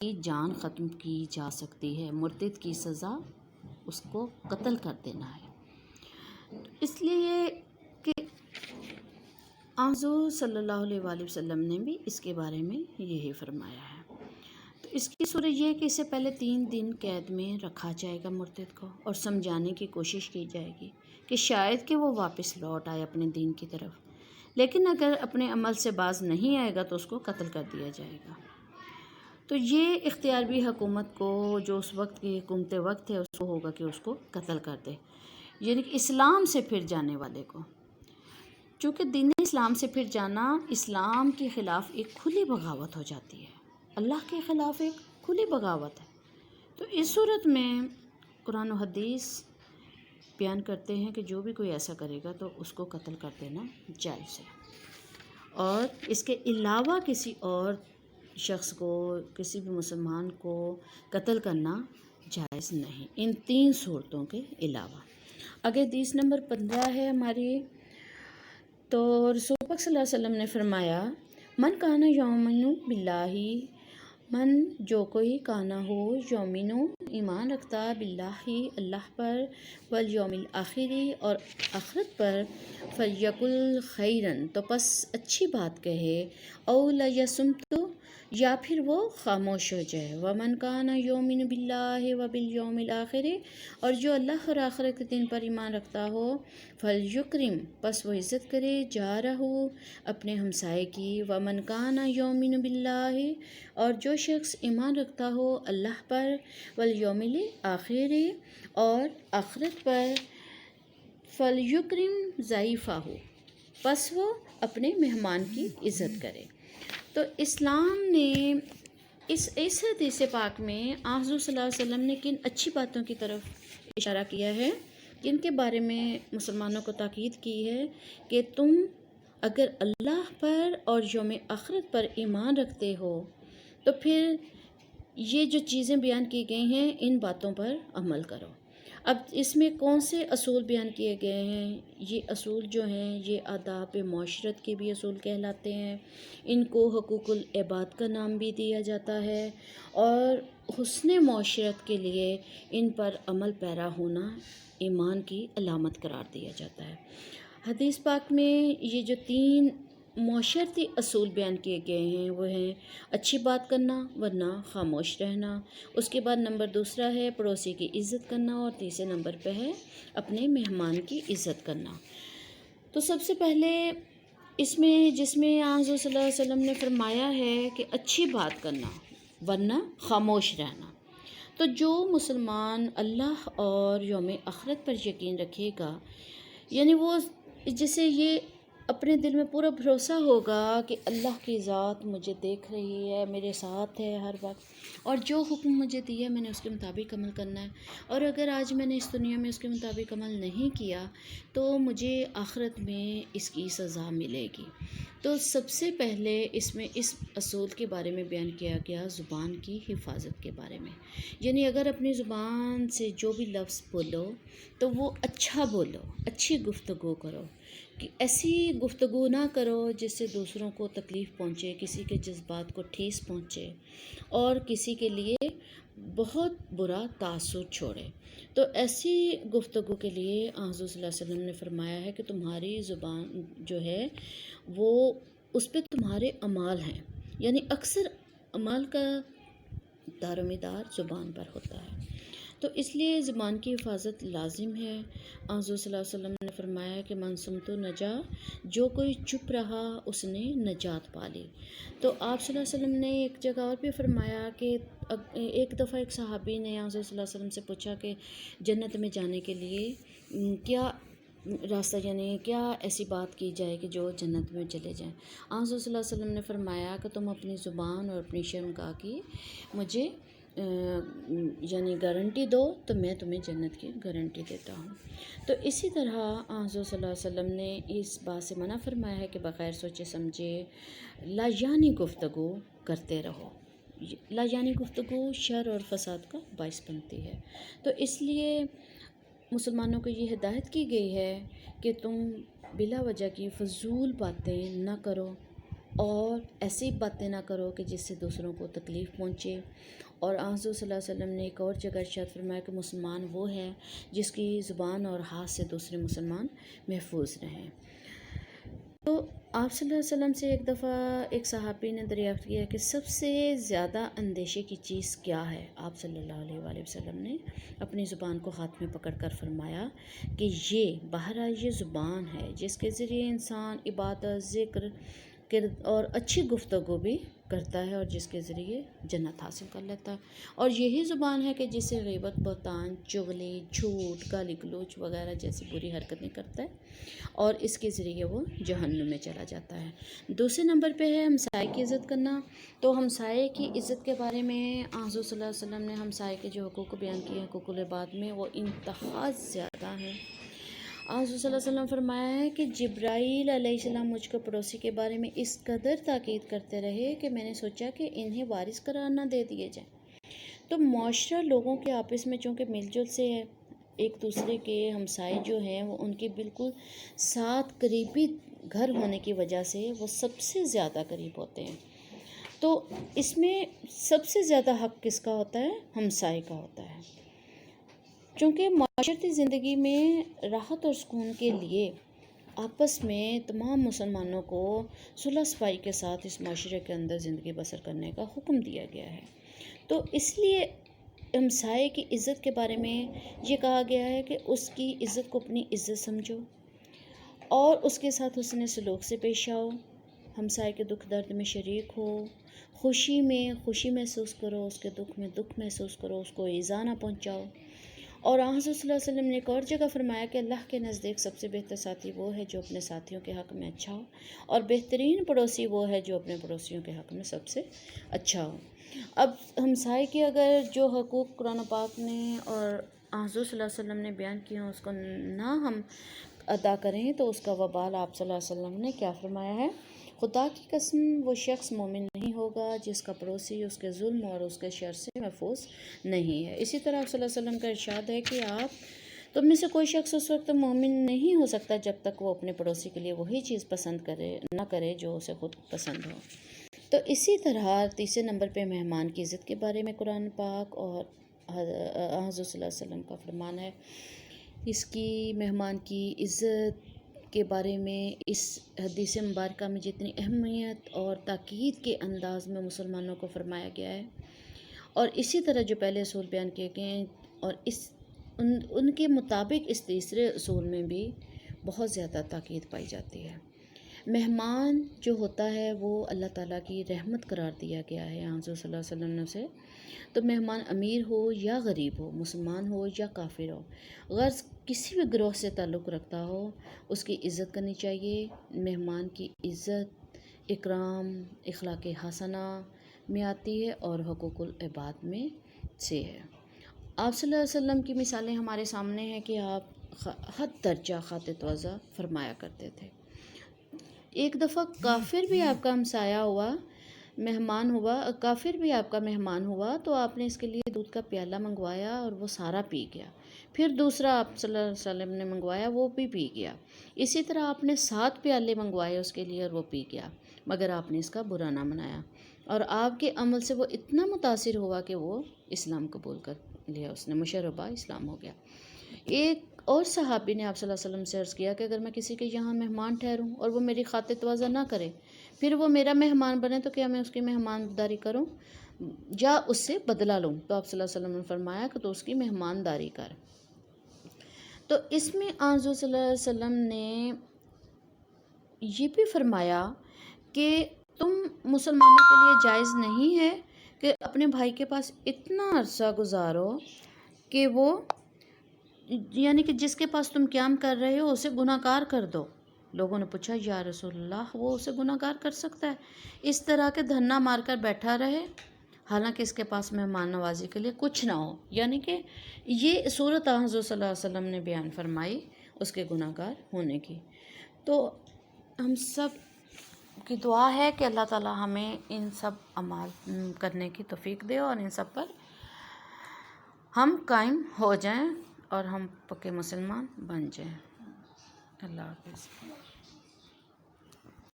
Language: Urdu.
کی جان ختم کی جا سکتی ہے، مرتد کی سزا اس کو قتل کر دینا ہے۔ اس لیے کہ حضور صلی اللہ علیہ وآلہ وسلم نے بھی اس کے بارے میں یہی فرمایا ہے۔ تو اس کی صورت یہ ہے کہ اس سے پہلے 3 دن قید میں رکھا جائے گا مرتد کو، اور سمجھانے کی کوشش کی جائے گی کہ شاید کہ وہ واپس لوٹ آئے اپنے دین کی طرف، لیکن اگر اپنے عمل سے باز نہیں آئے گا تو اس کو قتل کر دیا جائے گا۔ تو یہ اختیار بھی حکومت کو، جو اس وقت کی حکومت وقت ہے، اس کو ہوگا کہ اس کو قتل کر دے، یعنی کہ اسلام سے پھر جانے والے کو۔ چونکہ دین اسلام سے پھر جانا اسلام کے خلاف ایک کھلی بغاوت ہو جاتی ہے، اللہ کے خلاف ایک کھلی بغاوت ہے۔ تو اس صورت میں قرآن و حدیث بیان کرتے ہیں کہ جو بھی کوئی ایسا کرے گا تو اس کو قتل کر دینا جائز ہے، اور اس کے علاوہ کسی اور شخص کو، کسی بھی مسلمان کو قتل کرنا جائز نہیں، ان 3 صورتوں کے علاوہ۔ آگے حدیث نمبر 15 ہے ہماری۔ تو رسول پاک صلی اللہ علیہ وسلم نے فرمایا، من کانا یؤمن باللہ، من جو کوئی کانا ہو یؤمن ایمان رکھتا باللہ اللہ پر، والیوم الآخر اور آخرت پر، فلیقل خیرا تو پس اچھی بات کہے، او لیصمت یا پھر وہ خاموش ہو جائے، ومن کان یؤمن باللہ وبالیوم الآخر اور جو اللہ اور آخرت کے دن پر ایمان رکھتا ہو، فلیکرم پس وہ عزت کرے، جارہ اپنے ہمسائے کی، ومن کان یؤمن باللہ اور جو شخص ایمان رکھتا ہو اللہ پر، والیوم الآخر اور آخرت پر، فلیکرم ضیفہ پس وہ اپنے مہمان کی عزت کرے۔ تو اسلام نے اس حدیث پاک میں حضور صلی اللہ علیہ وسلم نے کن اچھی باتوں کی طرف اشارہ کیا ہے، جن کے بارے میں مسلمانوں کو تاکید کی ہے کہ تم اگر اللہ پر اور یوم آخرت پر ایمان رکھتے ہو تو پھر یہ جو چیزیں بیان کی گئی ہیں ان باتوں پر عمل کرو۔ اب اس میں کون سے اصول بیان کیے گئے ہیں؟ یہ اصول جو ہیں یہ آداب معاشرت کے بھی اصول کہلاتے ہیں، ان کو حقوق العباد کا نام بھی دیا جاتا ہے، اور حسن معاشرت کے لیے ان پر عمل پیرا ہونا ایمان کی علامت قرار دیا جاتا ہے۔ حدیث پاک میں یہ جو 3 معاشرتی اصول بیان کیے گئے ہیں وہ ہیں اچھی بات کرنا ورنہ خاموش رہنا، اس کے بعد نمبر 2 ہے پڑوسی کی عزت کرنا، اور تیسرے نمبر پہ ہے اپنے مہمان کی عزت کرنا۔ تو سب سے پہلے اس میں جس میں حضور صلی اللہ علیہ وسلم نے فرمایا ہے کہ اچھی بات کرنا ورنہ خاموش رہنا، تو جو مسلمان اللہ اور یوم آخرت پر یقین رکھے گا، یعنی وہ جسے یہ اپنے دل میں پورا بھروسہ ہوگا کہ اللہ کی ذات مجھے دیکھ رہی ہے، میرے ساتھ ہے ہر وقت، اور جو حکم مجھے دیا میں نے اس کے مطابق عمل کرنا ہے، اور اگر آج میں نے اس دنیا میں اس کے مطابق عمل نہیں کیا تو مجھے آخرت میں اس کی سزا ملے گی۔ تو سب سے پہلے اس میں اس اصول کے بارے میں بیان کیا گیا زبان کی حفاظت کے بارے میں، یعنی اگر اپنی زبان سے جو بھی لفظ بولو تو وہ اچھا بولو، اچھی گفتگو کرو، کہ ایسی گفتگو نہ کرو جس سے دوسروں کو تکلیف پہنچے، کسی کے جذبات کو ٹھیس پہنچے اور کسی کے لیے بہت برا تاثر چھوڑے۔ تو ایسی گفتگو کے لیے حضور صلی اللہ علیہ وسلم نے فرمایا ہے کہ تمہاری زبان جو ہے وہ اس پہ تمہارے اعمال ہیں، یعنی اکثر اعمال کا دار و مدار زبان پر ہوتا ہے، تو اس لیے زبان کی حفاظت لازم ہے۔ حضور صلی اللہ علیہ وسلم نے فرمایا کہ من سمت نجا، جو کوئی چپ رہا اس نے نجات پا لی۔ تو آپ صلی اللہ علیہ وسلم نے ایک جگہ اور بھی فرمایا کہ ایک دفعہ ایک صحابی نے حضور صلی اللہ علیہ وسلم سے پوچھا کہ جنت میں جانے کے لیے کیا راستہ، یعنی کیا ایسی بات کی جائے کہ جو جنت میں چلے جائیں؟ حضور صلی اللہ علیہ وسلم نے فرمایا کہ تم اپنی زبان اور اپنی شرمگاہ کی مجھے یعنی گارنٹی دو تو میں تمہیں جنت کی گارنٹی دیتا ہوں۔ تو اسی طرح حضور صلی اللہ علیہ وسلم نے اس بات سے منع فرمایا ہے کہ بغیر سوچے سمجھے لاجانی گفتگو کرتے رہو، لاجانی گفتگو شر اور فساد کا باعث بنتی ہے۔ تو اس لیے مسلمانوں کو یہ ہدایت کی گئی ہے کہ تم بلا وجہ کی فضول باتیں نہ کرو، اور ایسی باتیں نہ کرو کہ جس سے دوسروں کو تکلیف پہنچے۔ اور حضور صلی اللہ علیہ وسلم نے ایک اور جگہ ارشاد فرمایا کہ مسلمان وہ ہے جس کی زبان اور ہاتھ سے دوسرے مسلمان محفوظ رہیں۔ تو آپ صلی اللہ علیہ وسلم سے ایک دفعہ ایک صحابی نے دریافت کیا کہ سب سے زیادہ اندیشے کی چیز کیا ہے؟ آپ صلی اللہ علیہ وآلہ وسلم نے اپنی زبان کو ہاتھ میں پکڑ کر فرمایا کہ یہ زبان ہے جس کے ذریعے انسان عبادت، ذکر اور اچھی گفتگو بھی کرتا ہے اور جس کے ذریعے جنت حاصل کر لیتا ہے، اور یہی زبان ہے کہ جسے غیبت، بہتان، چغلی، جھوٹ، گالی گلوچ وغیرہ جیسی بری حرکتیں کرتا ہے اور اس کے ذریعے وہ جہنم میں چلا جاتا ہے۔ دوسرے نمبر پہ ہے ہمسائے کی عزت کرنا۔ تو ہمسائے کی عزت کے بارے میں حضور صلی اللہ علیہ وسلم نے ہمسائے کے جو حقوق بیان کیے ہیں حقوق العباد میں، وہ انتہا زیادہ ہیں۔ حضور صلی اللہ علیہ وسلم فرمایا ہے کہ جبرائیل علیہ السلام مجھ کو پڑوسی کے بارے میں اس قدر تاکید کرتے رہے کہ میں نے سوچا کہ انہیں وارث قرار نہ دے دیے جائیں۔ تو معاشرہ لوگوں کے آپس میں چونکہ مل جل سے ہے، ایک دوسرے کے ہمسائے جو ہیں وہ ان کے بالکل ساتھ قریبی گھر ہونے کی وجہ سے وہ سب سے زیادہ قریب ہوتے ہیں۔ تو اس میں سب سے زیادہ حق کس کا ہوتا ہے؟ ہمسائے کا ہوتا ہے۔ چونکہ معاشرتی زندگی میں راحت اور سکون کے لیے آپس میں تمام مسلمانوں کو صلح صفائی کے ساتھ اس معاشرے کے اندر زندگی بسر کرنے کا حکم دیا گیا ہے۔ تو اس لیے ہمسائے کی عزت کے بارے میں یہ کہا گیا ہے کہ اس کی عزت کو اپنی عزت سمجھو اور اس کے ساتھ حسن سلوک سے پیش آؤ، ہمسائے کے دکھ درد میں شریک ہو، خوشی میں خوشی محسوس کرو، اس کے دکھ میں دکھ محسوس کرو، اس کو ایذا نہ پہنچاؤ۔ اور حضرت صلی اللہ علیہ وسلم نے ایک اور جگہ فرمایا کہ اللہ کے نزدیک سب سے بہتر ساتھی وہ ہے جو اپنے ساتھیوں کے حق میں اچھا ہو، اور بہترین پڑوسی وہ ہے جو اپنے پڑوسیوں کے حق میں سب سے اچھا ہو۔ اب ہمسائے کے اگر جو حقوق قرآن پاک نے اور حضور صلی اللہ علیہ وسلم نے بیان کیے ہیں اس کو نہ ہم ادا کریں تو اس کا وبال آپ صلی اللہ علیہ وسلم نے کیا فرمایا ہے؟ خدا کی قسم وہ شخص مومن نہیں ہوگا جس کا پڑوسی اس کے ظلم اور اس کے شر سے محفوظ نہیں ہے۔ اسی طرح صلی اللہ علیہ وسلم کا ارشاد ہے کہ تم میں سے کوئی شخص اس وقت مومن نہیں ہو سکتا جب تک وہ اپنے پڑوسی کے لیے وہی چیز پسند نہ کرے جو اسے خود پسند ہو۔ تو اسی طرح تیسرے نمبر پہ مہمان کی عزت کے بارے میں قرآن پاک اور حضرت صلی اللہ علیہ وسلم کا فرمان ہے۔ اس کی مہمان کی عزت کے بارے میں اس حدیث مبارکہ میں جتنی اہمیت اور تاکید کے انداز میں مسلمانوں کو فرمایا گیا ہے، اور اسی طرح جو پہلے اصول بیان کیے گئے ہیں اور ان کے مطابق اس تیسرے اصول میں بھی بہت زیادہ تاکید پائی جاتی ہے۔ مہمان جو ہوتا ہے وہ اللہ تعالیٰ کی رحمت قرار دیا گیا ہے حضور صلی اللہ علیہ وسلم سے۔ تو مہمان امیر ہو یا غریب ہو، مسلمان ہو یا کافر ہو، غرض کسی بھی گروہ سے تعلق رکھتا ہو، اس کی عزت کرنی چاہیے۔ مہمان کی عزت اکرام اخلاق حسنہ میں آتی ہے اور حقوق العباد میں سے ہے۔ آپ صلی اللہ علیہ وسلم کی مثالیں ہمارے سامنے ہیں کہ آپ حد درجہ خاطر توضع فرمایا کرتے تھے۔ ایک دفعہ کافر بھی آپ کا مہمان ہوا تو آپ نے اس کے لیے دودھ کا پیالہ منگوایا اور وہ سارا پی گیا۔ پھر دوسرا آپ صلی اللہ علیہ وسلم نے منگوایا، وہ بھی پی گیا۔ اسی طرح آپ نے 7 پیالے منگوائے اس کے لیے اور وہ پی گیا، مگر آپ نے اس کا برا نہ منایا، اور آپ کے عمل سے وہ اتنا متاثر ہوا کہ وہ اسلام قبول کر لیا، اس نے مشربہ اسلام ہو گیا۔ ایک اور صحابی نے آپ صلی اللہ علیہ وسلم سے عرض کیا کہ اگر میں کسی کے یہاں مہمان ٹھہروں اور وہ میری خاطر تواضع نہ کرے، پھر وہ میرا مہمان بنے تو کیا میں اس کی مہمانداری کروں یا اس سے بدلہ لوں؟ تو آپ صلی اللہ علیہ وسلم نے فرمایا کہ تو اس کی مہمانداری کر۔ تو اس میں حضور صلی اللہ علیہ وسلم نے یہ بھی فرمایا کہ تم مسلمانوں کے لیے جائز نہیں ہے کہ اپنے بھائی کے پاس اتنا عرصہ گزارو کہ وہ یعنی کہ جس کے پاس تم قیام کر رہے ہو اسے گناہ گار کر دو۔ لوگوں نے پوچھا یا رسول اللہ وہ اسے گناہ گار کر سکتا ہے؟ اس طرح کے دھنا مار کر بیٹھا رہے حالانکہ اس کے پاس مہمان نوازی کے لیے کچھ نہ ہو، یعنی کہ یہ صورت حضور صلی اللہ علیہ وسلم نے بیان فرمائی اس کے گناہ گار ہونے کی۔ تو ہم سب کی دعا ہے کہ اللہ تعالی ہمیں ان سب اعمال کرنے کی توفیق دے اور ان سب پر ہم قائم ہو جائیں اور ہم پکے مسلمان بن جائیں۔ اللہ حافظ۔